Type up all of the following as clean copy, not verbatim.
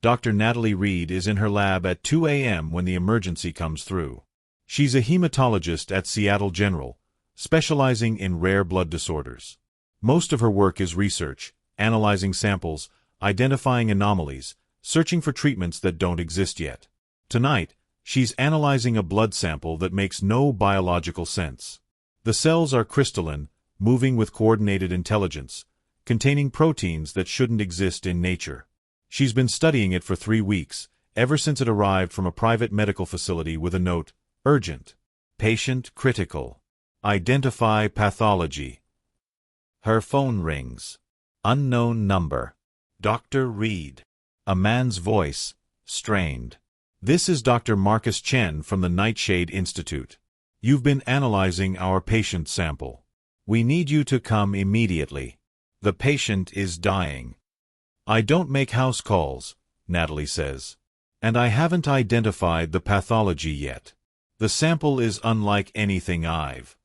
Dr. Natalie Reed is in her lab at 2 a.m. when the emergency comes through. She's a hematologist at Seattle General, specializing in rare blood disorders. Most of her work is research, analyzing samples, identifying anomalies, searching for treatments that don't exist yet. Tonight, she's analyzing a blood sample that makes no biological sense. The cells are crystalline, moving with coordinated intelligence, containing proteins that shouldn't exist in nature. She's been studying it for 3 weeks, ever since it arrived from a private medical facility with a note, "Urgent. Patient critical. Identify pathology." Her phone rings. Unknown number. Dr. Reed. A man's voice, strained. "This is Dr. Marcus Chen from the Nightshade Institute. You've been analyzing our patient sample. We need you to come immediately. The patient is dying." "I don't make house calls," Natalie says. "And I haven't identified the pathology yet. The sample is unlike anything I've."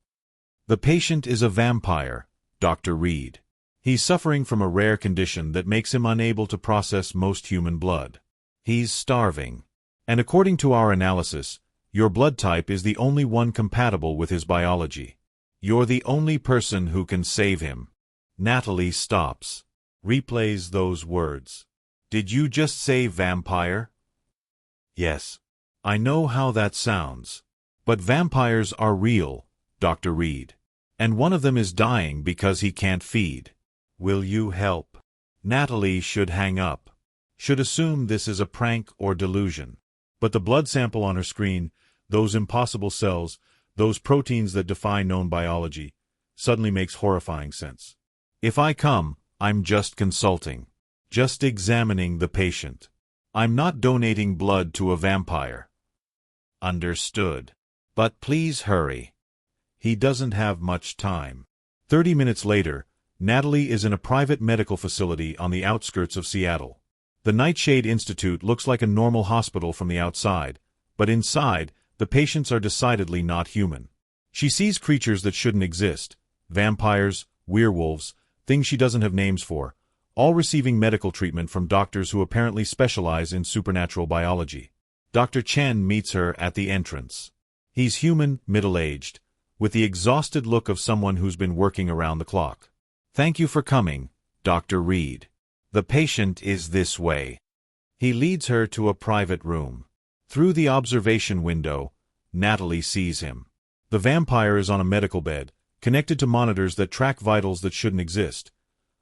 "The patient is a vampire, Dr. Reed. He's suffering from a rare condition that makes him unable to process most human blood. He's starving. And according to our analysis, your blood type is the only one compatible with his biology. You're the only person who can save him." Natalie stops, replays those words. "Did you just say vampire?" "Yes. I know how that sounds. But vampires are real, Dr. Reed. And one of them is dying because he can't feed. Will you help?" Natalie should hang up. Should assume this is a prank or delusion. But the blood sample on her screen, those impossible cells, those proteins that defy known biology, suddenly makes horrifying sense. "If I come, I'm just consulting. Just examining the patient. I'm not donating blood to a vampire." "Understood. But please hurry. He doesn't have much time." 30 minutes later, Natalie is in a private medical facility on the outskirts of Seattle. The Nightshade Institute looks like a normal hospital from the outside, but inside, the patients are decidedly not human. She sees creatures that shouldn't exist, vampires, werewolves, things she doesn't have names for, all receiving medical treatment from doctors who apparently specialize in supernatural biology. Dr. Chen meets her at the entrance. He's human, middle-aged, with the exhausted look of someone who's been working around the clock. "Thank you for coming, Dr. Reed. The patient is this way." He leads her to a private room. Through the observation window, Natalie sees him. The vampire is on a medical bed, connected to monitors that track vitals that shouldn't exist.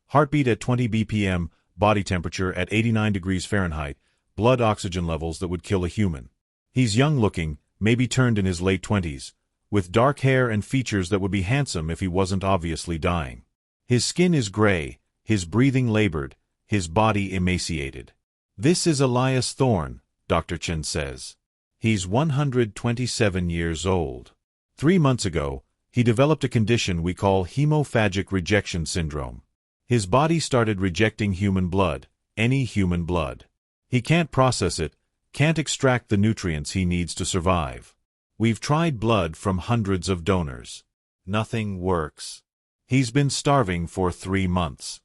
Heartbeat at 20 BPM, body temperature at 89 degrees Fahrenheit, blood oxygen levels that would kill a human. He's young-looking, maybe turned in his late 20s, with dark hair and features that would be handsome if he wasn't obviously dying. His skin is gray, his breathing labored, his body emaciated. "This is Elias Thorne," Dr. Chen says. "He's 127 years old. 3 months ago, he developed a condition we call hemophagic rejection syndrome. His body started rejecting human blood, any human blood. He can't process it, can't extract the nutrients he needs to survive. We've tried blood from hundreds of donors. Nothing works. He's been starving for 3 months."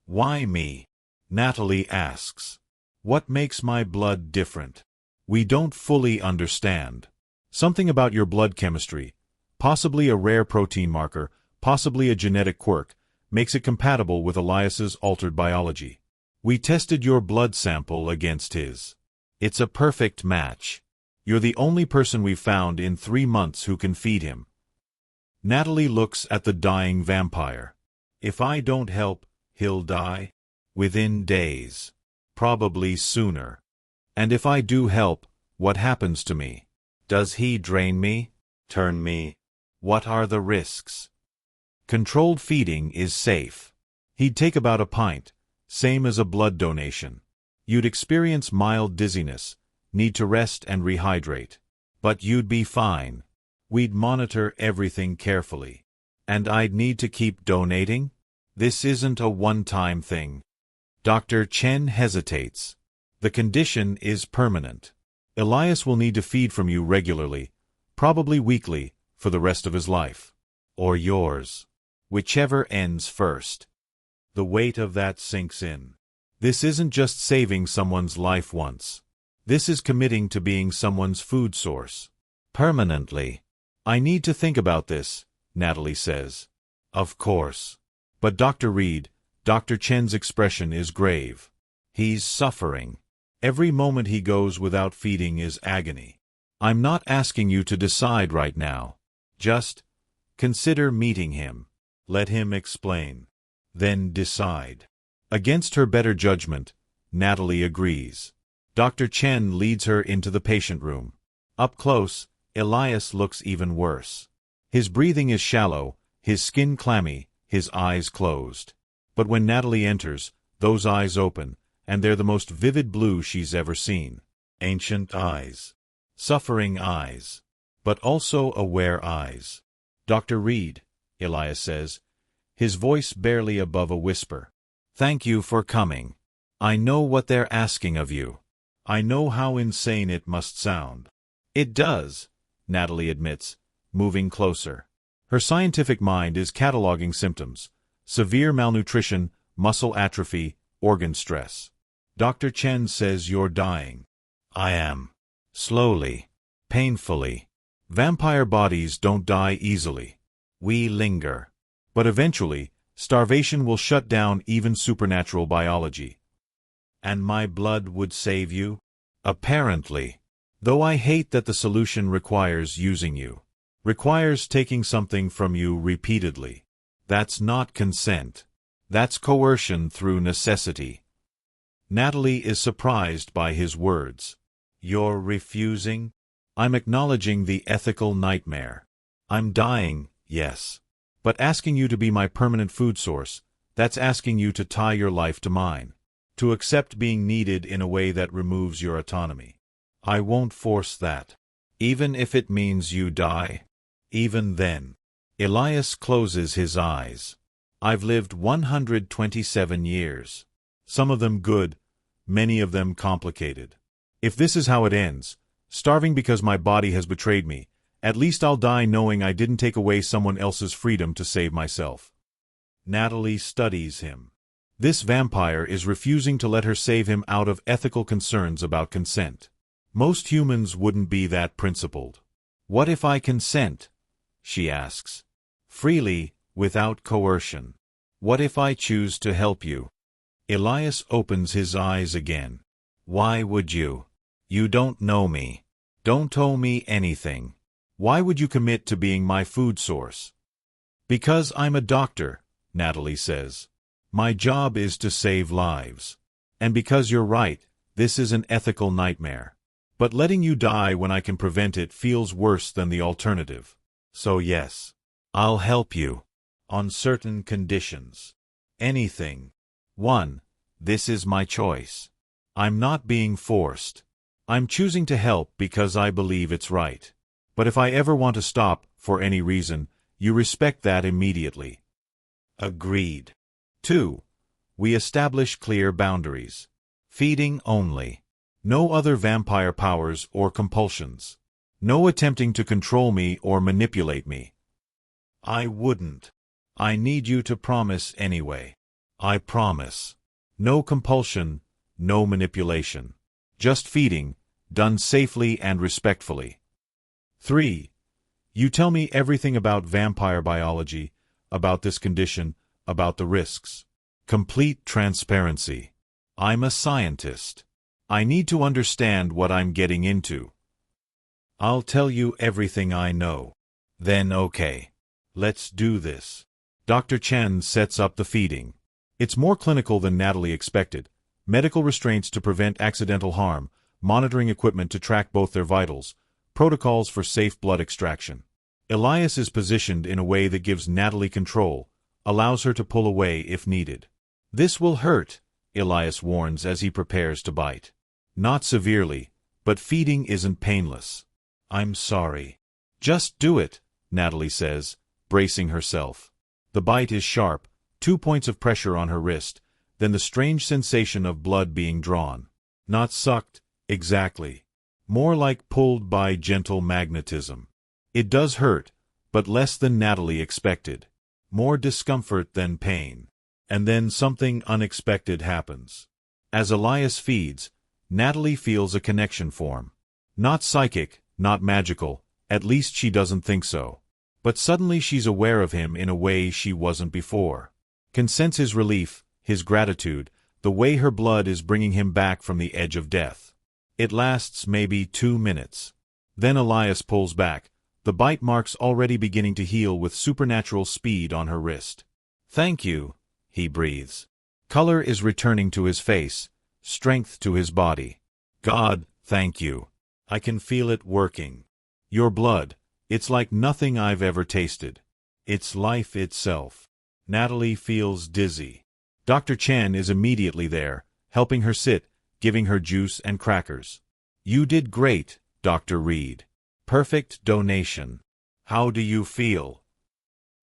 "Why me?" Natalie asks. "What makes my blood different?" "We don't fully understand. Something about your blood chemistry, possibly a rare protein marker, possibly a genetic quirk, makes it compatible with Elias's altered biology. We tested your blood sample against his. It's a perfect match. You're the only person we've found in 3 months who can feed him." Natalie looks at the dying vampire. "If I don't help, he'll die? Within days. Probably sooner. And if I do help, what happens to me? Does he drain me? Turn me? What are the risks?" "Controlled feeding is safe. He'd take about a pint, same as a blood donation. You'd experience mild dizziness, need to rest and rehydrate. But you'd be fine. We'd monitor everything carefully. And I'd need to keep donating? This isn't a one-time thing." Dr. Chen hesitates. "The condition is permanent. Elias will need to feed from you regularly, probably weekly, for the rest of his life. Or yours. Whichever ends first." The weight of that sinks in. This isn't just saving someone's life once. This is committing to being someone's food source. Permanently. I need to think about this, Natalie says. Of course. But Dr. Reed, Dr. Chen's expression is grave. He's suffering. Every moment he goes without feeding is agony. I'm not asking you to decide right now. Just consider meeting him. Let him explain. Then decide. Against her better judgment, Natalie agrees. Dr. Chen leads her into the patient room. Up close, Elias looks even worse. His breathing is shallow, his skin clammy, his eyes closed. But when Natalie enters, those eyes open, and they're the most vivid blue she's ever seen. Ancient eyes. Suffering eyes. But also aware eyes. Dr. Reed, Elias says, his voice barely above a whisper. Thank you for coming. I know what they're asking of you. I know how insane it must sound. It does, Natalie admits, moving closer. Her scientific mind is cataloging symptoms: severe malnutrition, muscle atrophy, organ stress. Dr. Chen says you're dying. I am. Slowly. Painfully. Vampire bodies don't die easily. We linger. But eventually, starvation will shut down even supernatural biology. And my blood would save you? Apparently. Though I hate that the solution requires using you. Requires taking something from you repeatedly. That's not consent. That's coercion through necessity. Natalie is surprised by his words. You're refusing? I'm acknowledging the ethical nightmare. I'm dying, yes. But asking you to be my permanent food source, that's asking you to tie your life to mine. To accept being needed in a way that removes your autonomy. I won't force that. Even if it means you die. Even then. Elias closes his eyes. I've lived 127 years. Some of them good, many of them complicated. If this is how it ends, starving because my body has betrayed me, at least I'll die knowing I didn't take away someone else's freedom to save myself. Natalie studies him. This vampire is refusing to let her save him out of ethical concerns about consent. Most humans wouldn't be that principled. What if I consent? She asks. Freely, without coercion. What if I choose to help you? Elias opens his eyes again. Why would you? You don't know me. Don't owe me anything. Why would you commit to being my food source? Because I'm a doctor, Natalie says. My job is to save lives. And because you're right, this is an ethical nightmare. But letting you die when I can prevent it feels worse than the alternative. So yes, I'll help you. On certain conditions. Anything. 1. This is my choice. I'm not being forced. I'm choosing to help because I believe it's right. But if I ever want to stop, for any reason, you respect that immediately. Agreed. 2. We establish clear boundaries. Feeding only. No other vampire powers or compulsions. No attempting to control me or manipulate me. I wouldn't. I need you to promise anyway. I promise. No compulsion, no manipulation. Just feeding, done safely and respectfully. 3. You tell me everything about vampire biology, about this condition, about the risks. Complete transparency. I'm a scientist. I need to understand what I'm getting into. I'll tell you everything I know. Then okay. Let's do this. Dr. Chen sets up the feeding. It's more clinical than Natalie expected. Medical restraints to prevent accidental harm, monitoring equipment to track both their vitals, protocols for safe blood extraction. Elias is positioned in a way that gives Natalie control, allows her to pull away if needed. This will hurt, Elias warns as he prepares to bite. Not severely, but feeding isn't painless. I'm sorry. Just do it, Natalie says, bracing herself. The bite is sharp, 2 points of pressure on her wrist, then the strange sensation of blood being drawn. Not sucked, exactly. More like pulled by gentle magnetism. It does hurt, but less than Natalie expected. More discomfort than pain. And then something unexpected happens. As Elias feeds, Natalie feels a connection form. Not psychic, not magical, at least she doesn't think so. But suddenly she's aware of him in a way she wasn't before. Can sense his relief, his gratitude, the way her blood is bringing him back from the edge of death. It lasts maybe 2 minutes. Then Elias pulls back, the bite marks already beginning to heal with supernatural speed on her wrist. "Thank you," he breathes. Color is returning to his face, strength to his body. "God, thank you. I can feel it working. Your blood, it's like nothing I've ever tasted. It's life itself." Natalie feels dizzy. Dr. Chen is immediately there, helping her sit, giving her juice and crackers. "You did great, Dr. Reed. Perfect donation. How do you feel?"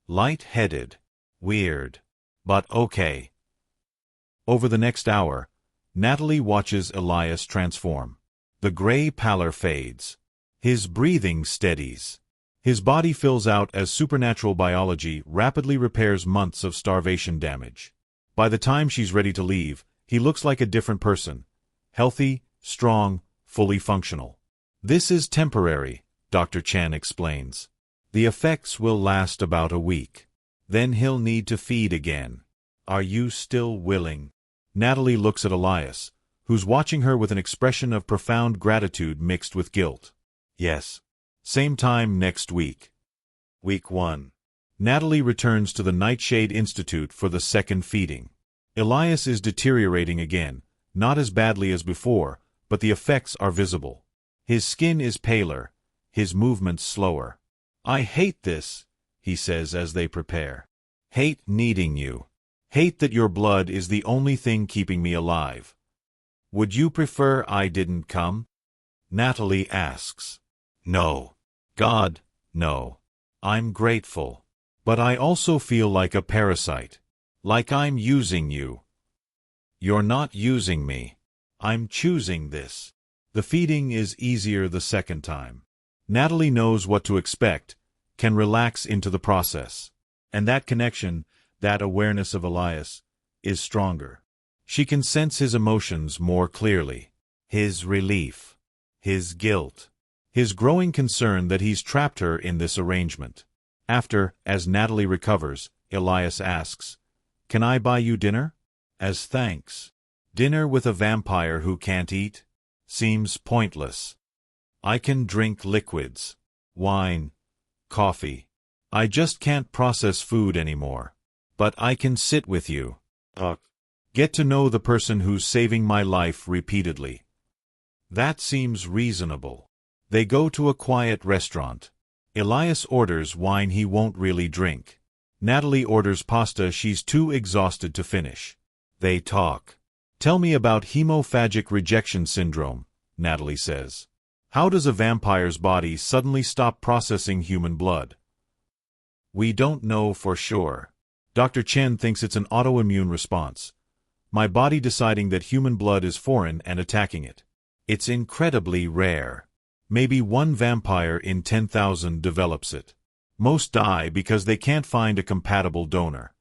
"Light-headed. Weird. But okay." Over the next hour, Natalie watches Elias transform. The gray pallor fades. His breathing steadies. His body fills out as supernatural biology rapidly repairs months of starvation damage. By the time she's ready to leave, he looks like a different person. Healthy, strong, fully functional. "This is temporary," Dr. Chen explains. "The effects will last about a week. Then he'll need to feed again. Are you still willing?" Natalie looks at Elias, who's watching her with an expression of profound gratitude mixed with guilt. "Yes." Same time next week. Week 1. Natalie returns to the Nightshade Institute for the second feeding. Elias is deteriorating again, not as badly as before, but the effects are visible. His skin is paler, his movements slower. "I hate this," he says as they prepare. "Hate needing you. Hate that your blood is the only thing keeping me alive. Would you prefer I didn't come?" Natalie asks. "No. God, no. I'm grateful. But I also feel like a parasite. Like I'm using you." "You're not using me. I'm choosing this." The feeding is easier the second time. Natalie knows what to expect, can relax into the process. And that connection, that awareness of Elias, is stronger. She can sense his emotions more clearly. His relief. His guilt. His growing concern that he's trapped her in this arrangement. After, as Natalie recovers, Elias asks, "Can I buy you dinner?" As thanks. Dinner with a vampire who can't eat? Seems pointless. "I can drink liquids. Wine. Coffee. I just can't process food anymore. But I can sit with you. Get to know the person who's saving my life repeatedly." That seems reasonable. They go to a quiet restaurant. Elias orders wine he won't really drink. Natalie orders pasta she's too exhausted to finish. They talk. "Tell me about hemophagic rejection syndrome," Natalie says. "How does a vampire's body suddenly stop processing human blood?" "We don't know for sure. Dr. Chen thinks it's an autoimmune response. My body deciding that human blood is foreign and attacking it. It's incredibly rare. Maybe one vampire in 10,000 develops it. Most die because they can't find a compatible donor.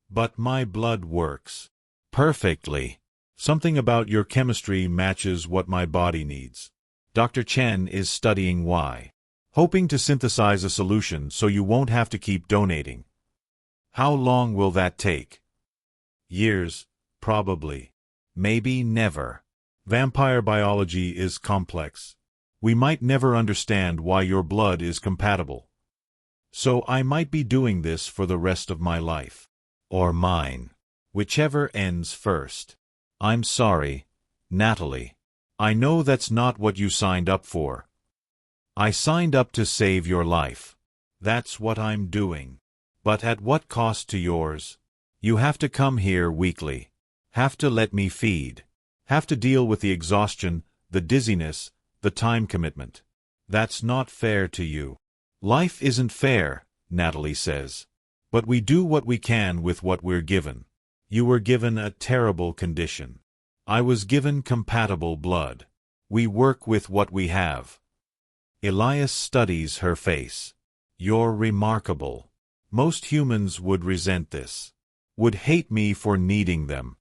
But my blood works. Perfectly. Something about your chemistry matches what my body needs. Dr. Chen is studying why. Hoping to synthesize a solution so you won't have to keep donating. How long will that take? Years, probably. Maybe never. Vampire biology is complex. We might never understand why your blood is compatible. So I might be doing this for the rest of my life. Or mine. Whichever ends first. I'm sorry, Natalie. I know that's not what you signed up for. I signed up to save your life. That's what I'm doing. But at what cost to yours? You have to come here weekly. Have to let me feed. Have to deal with the exhaustion, the dizziness, the time commitment. That's not fair to you. Life isn't fair, Natalie says. But we do what we can with what we're given. You were given a terrible condition. I was given compatible blood. We work with what we have. Elias studies her face. You're remarkable. Most humans would resent this. Would hate me for needing them.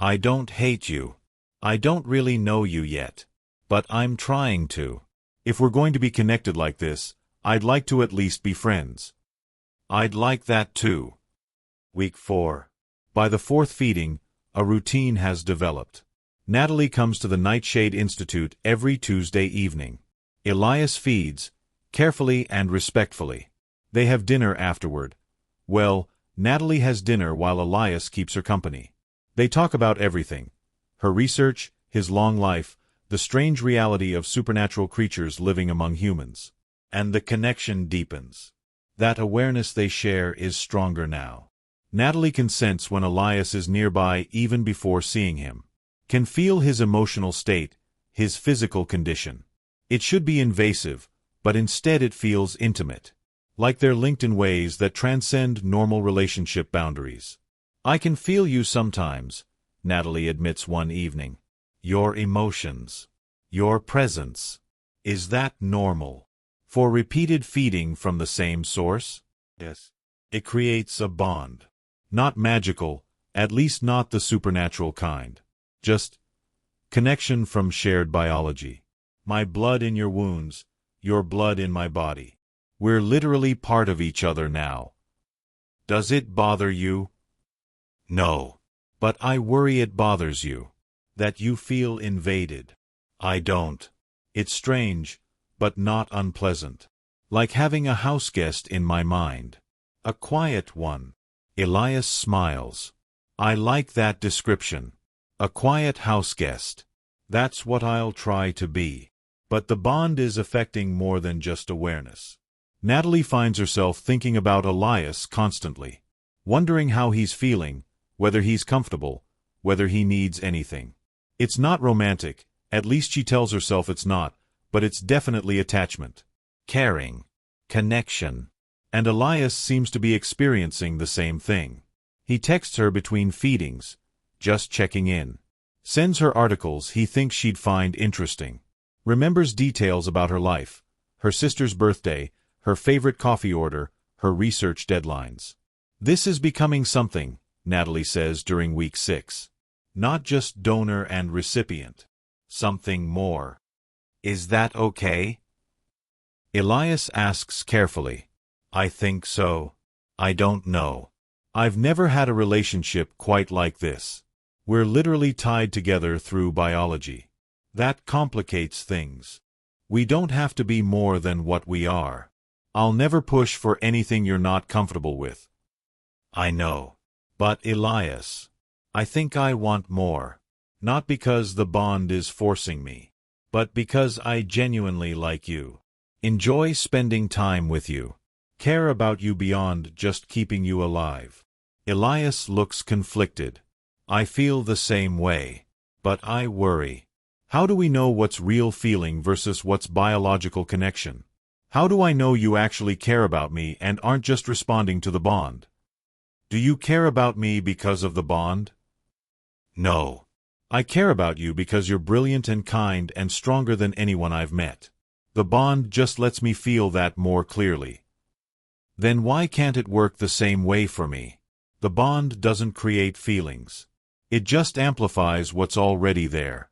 I don't hate you. I don't really know you yet. But I'm trying to. If we're going to be connected like this, I'd like to at least be friends. I'd like that too. Week 4. By the fourth feeding, a routine has developed. Natalie comes to the Nightshade Institute every Tuesday evening. Elias feeds, carefully and respectfully. They have dinner afterward. Well, Natalie has dinner while Elias keeps her company. They talk about everything. Her research, his long life, the strange reality of supernatural creatures living among humans. And the connection deepens. That awareness they share is stronger now. Natalie can sense when Elias is nearby even before seeing him. Can feel his emotional state, his physical condition. It should be invasive, but instead it feels intimate. Like they're linked in ways that transcend normal relationship boundaries. I can feel you sometimes, Natalie admits one evening. Your emotions. Your presence. Is that normal? For repeated feeding from the same source? Yes. It creates a bond. Not magical, at least not the supernatural kind. Just connection from shared biology. My blood in your wounds, your blood in my body. We're literally part of each other now. Does it bother you? No. But I worry it bothers you. That you feel invaded. I don't. It's strange, but not unpleasant. Like having a house guest in my mind. A quiet one. Elias smiles. I like that description. A quiet house guest. That's what I'll try to be. But the bond is affecting more than just awareness. Natalie finds herself thinking about Elias constantly. Wondering how he's feeling, whether he's comfortable, whether he needs anything. It's not romantic, at least she tells herself it's not, but it's definitely attachment. Caring. Connection. And Elias seems to be experiencing the same thing. He texts her between feedings, just checking in. Sends her articles he thinks she'd find interesting. Remembers details about her life, her sister's birthday, her favorite coffee order, her research deadlines. This is becoming something, Natalie says during week 6. Not just donor and recipient. Something more. Is that okay? Elias asks carefully. I think so. I don't know. I've never had a relationship quite like this. We're literally tied together through biology. That complicates things. We don't have to be more than what we are. I'll never push for anything you're not comfortable with. I know. But Elias, I think I want more. Not because the bond is forcing me, but because I genuinely like you. Enjoy spending time with you. Care about you beyond just keeping you alive. Elias looks conflicted. I feel the same way. But I worry. How do we know what's real feeling versus what's biological connection? How do I know you actually care about me and aren't just responding to the bond? Do you care about me because of the bond? No. I care about you because you're brilliant and kind and stronger than anyone I've met. The bond just lets me feel that more clearly. Then why can't it work the same way for me? The bond doesn't create feelings. It just amplifies what's already there.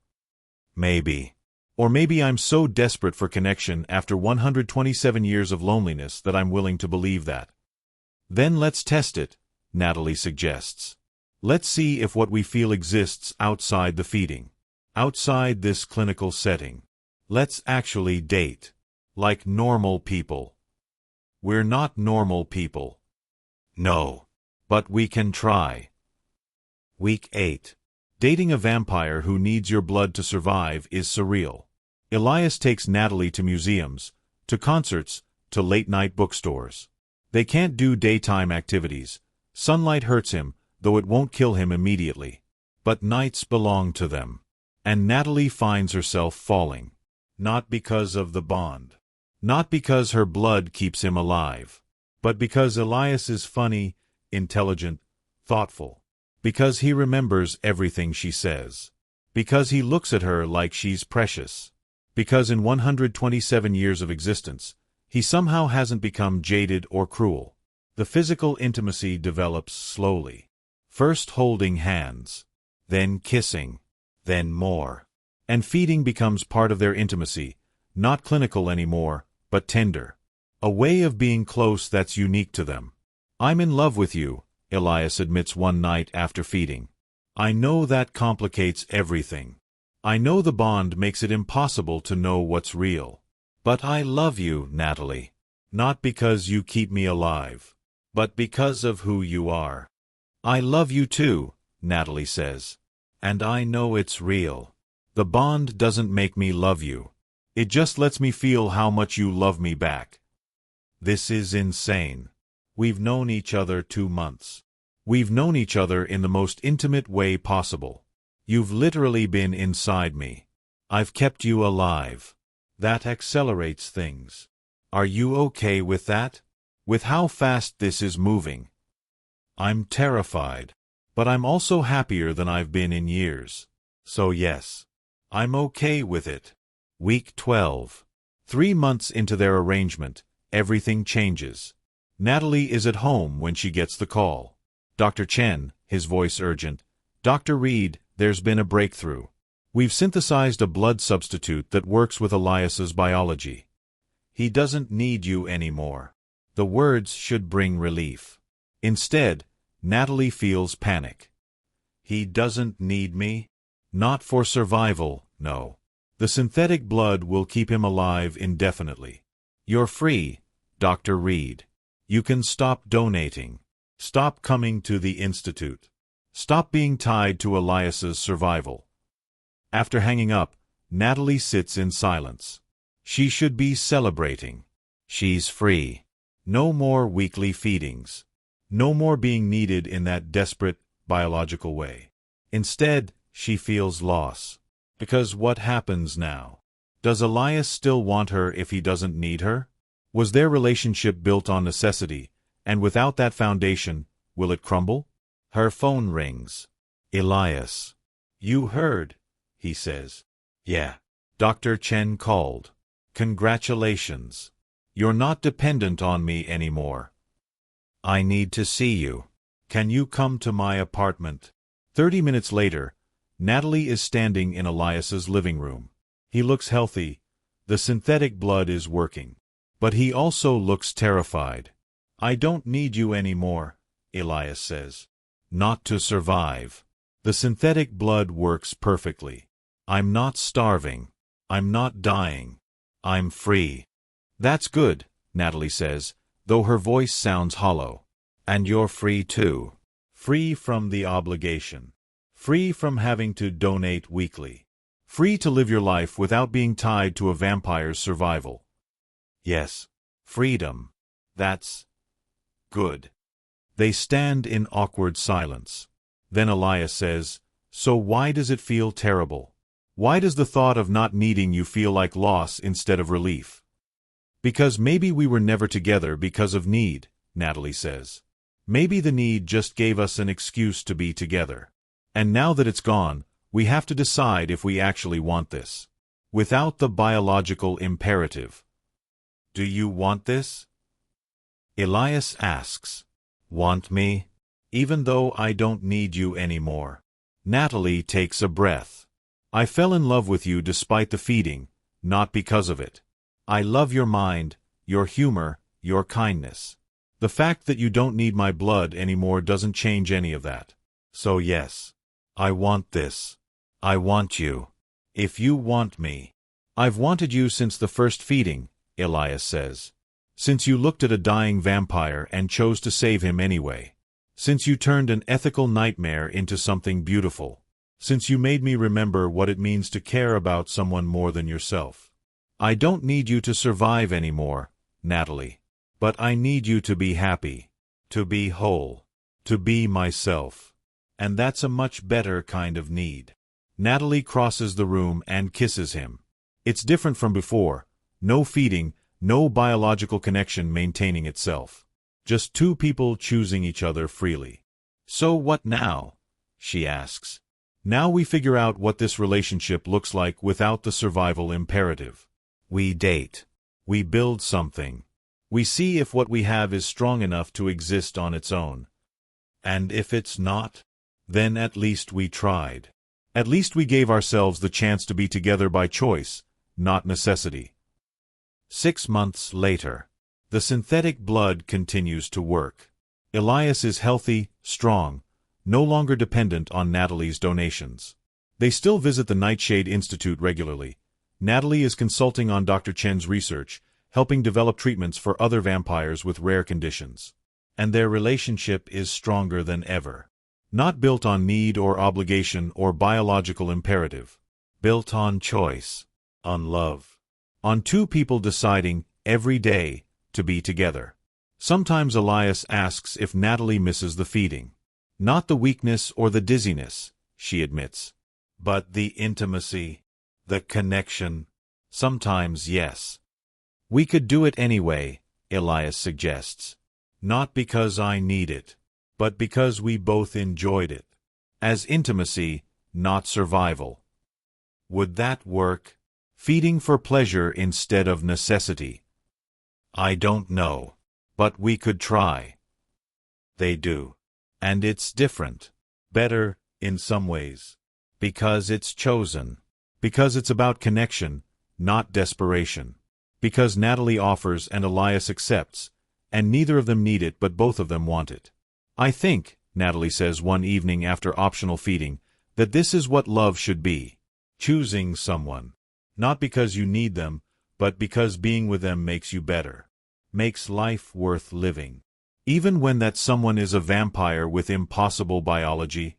Maybe. Or maybe I'm so desperate for connection after 127 years of loneliness that I'm willing to believe that. Then let's test it, Natalie suggests. Let's see if what we feel exists outside the feeding. Outside this clinical setting. Let's actually date. Like normal people. We're not normal people. No. But we can try. Week 8. Dating a vampire who needs your blood to survive is surreal. Elias takes Natalie to museums, to concerts, to late-night bookstores. They can't do daytime activities. Sunlight hurts him, though it won't kill him immediately. But nights belong to them. And Natalie finds herself falling. Not because of the bond. Not because her blood keeps him alive. But because Elias is funny, intelligent, thoughtful. Because he remembers everything she says. Because he looks at her like she's precious. Because in 127 years of existence, he somehow hasn't become jaded or cruel. The physical intimacy develops slowly. First holding hands. then kissing, then more. And feeding becomes part of their intimacy, not clinical anymore, but tender. A way of being close that's unique to them. "I'm in love with you," Elias admits one night after feeding. "I know that complicates everything. I know the bond makes it impossible to know what's real. But I love you, Natalie. Not because you keep me alive, but because of who you are." "I love you too," Natalie says. "And I know it's real. The bond doesn't make me love you. It just lets me feel how much you love me back." This is insane. We've known each other 2 months. We've known each other in the most intimate way possible. You've literally been inside me. I've kept you alive. That accelerates things. Are you okay with that? With how fast this is moving? I'm terrified. But I'm also happier than I've been in years. So yes, I'm okay with it. Week 12. 3 months into their arrangement, everything changes. Natalie is at home when she gets the call. "Dr. Chen," his voice urgent. "Dr. Reed, there's been a breakthrough. We've synthesized a blood substitute that works with Elias's biology. He doesn't need you anymore." The words should bring relief. Instead, Natalie feels panic. "He doesn't need me?" "Not for survival, no. The synthetic blood will keep him alive indefinitely. You're free, Dr. Reed. You can stop donating. Stop coming to the Institute. Stop being tied to Elias's survival." After hanging up, Natalie sits in silence. She should be celebrating. She's free. No more weekly feedings. No more being needed in that desperate, biological way. Instead, she feels loss. Because what happens now? Does Elias still want her if he doesn't need her? Was their relationship built on necessity, and without that foundation, will it crumble? Her phone rings. "Elias." "You heard," he says. "Yeah. Dr. Chen called. Congratulations. You're not dependent on me anymore. I need to see you. Can you come to my apartment?" 30 minutes later, Natalie is standing in Elias's living room. He looks healthy. The synthetic blood is working. But he also looks terrified. "I don't need you anymore," Elias says. "Not to survive. The synthetic blood works perfectly. I'm not starving. I'm not dying. I'm free." "That's good," Natalie says, though her voice sounds hollow. "And you're free too. Free from the obligation. Free from having to donate weekly. Free to live your life without being tied to a vampire's survival." "Yes, freedom. That's good." They stand in awkward silence. Then Elias says, "So why does it feel terrible? Why does the thought of not needing you feel like loss instead of relief?" "Because maybe we were never together because of need," Natalie says. "Maybe the need just gave us an excuse to be together. And now that it's gone, we have to decide if we actually want this. Without the biological imperative." "Do you want this?" Elias asks. "Want me? Even though I don't need you anymore?" Natalie takes a breath. "I fell in love with you despite the feeding, not because of it. I love your mind, your humor, your kindness. The fact that you don't need my blood anymore doesn't change any of that. So yes, I want this. I want you. If you want me." "I've wanted you since the first feeding," Elias says. "Since you looked at a dying vampire and chose to save him anyway. Since you turned an ethical nightmare into something beautiful. Since you made me remember what it means to care about someone more than yourself. I don't need you to survive anymore, Natalie. But I need you to be happy. To be whole. To be myself. And that's a much better kind of need." Natalie crosses the room and kisses him. It's different from before. No feeding, no biological connection maintaining itself. Just two people choosing each other freely. "So what now?" she asks. "Now we figure out what this relationship looks like without the survival imperative. We date. We build something. We see if what we have is strong enough to exist on its own. And if it's not, Then at least we tried. At least we gave ourselves the chance to be together by choice, not necessity. 6 months later. The synthetic blood continues to work. Elias is healthy, strong, no longer dependent on Natalie's donations. They still visit the Nightshade Institute regularly. Natalie is consulting on Dr. Chen's research, helping develop treatments for other vampires with rare conditions. And their relationship is stronger than ever. Not built on need or obligation or biological imperative. Built on choice, on love, on two people deciding, every day, to be together. Sometimes Elias asks if Natalie misses the feeding. Not the weakness or the dizziness, she admits. But the intimacy, the connection. Sometimes yes. We could do it anyway, Elias suggests. Not because I need it, but because we both enjoyed it. As intimacy, not survival. Would that work? Feeding for pleasure instead of necessity. I don't know. But we could try. They do. And it's different. Better, in some ways. Because it's chosen. Because it's about connection, not desperation. Because Natalie offers and Elias accepts, and neither of them need it but both of them want it. I think, Natalie says one evening after optional feeding, that this is what love should be. Choosing someone. Not because you need them, but because being with them makes you better. Makes life worth living. Even when that someone is a vampire with impossible biology?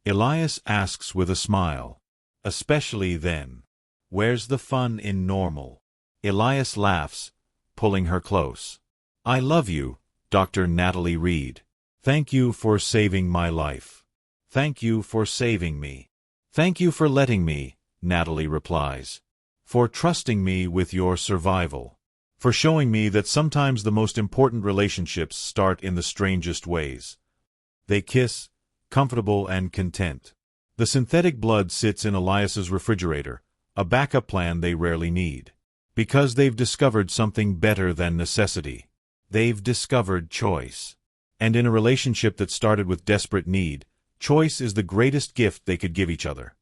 Elias asks with a smile. Especially then. Where's the fun in normal? Elias laughs, pulling her close. I love you, Dr. Natalie Reed. Thank you for saving my life. Thank you for saving me. Thank you for letting me, Natalie replies. For trusting me with your survival. For showing me that sometimes the most important relationships start in the strangest ways. They kiss, comfortable and content. The synthetic blood sits in Elias's refrigerator, a backup plan they rarely need. Because they've discovered something better than necessity. They've discovered choice. And in a relationship that started with desperate need, choice is the greatest gift they could give each other.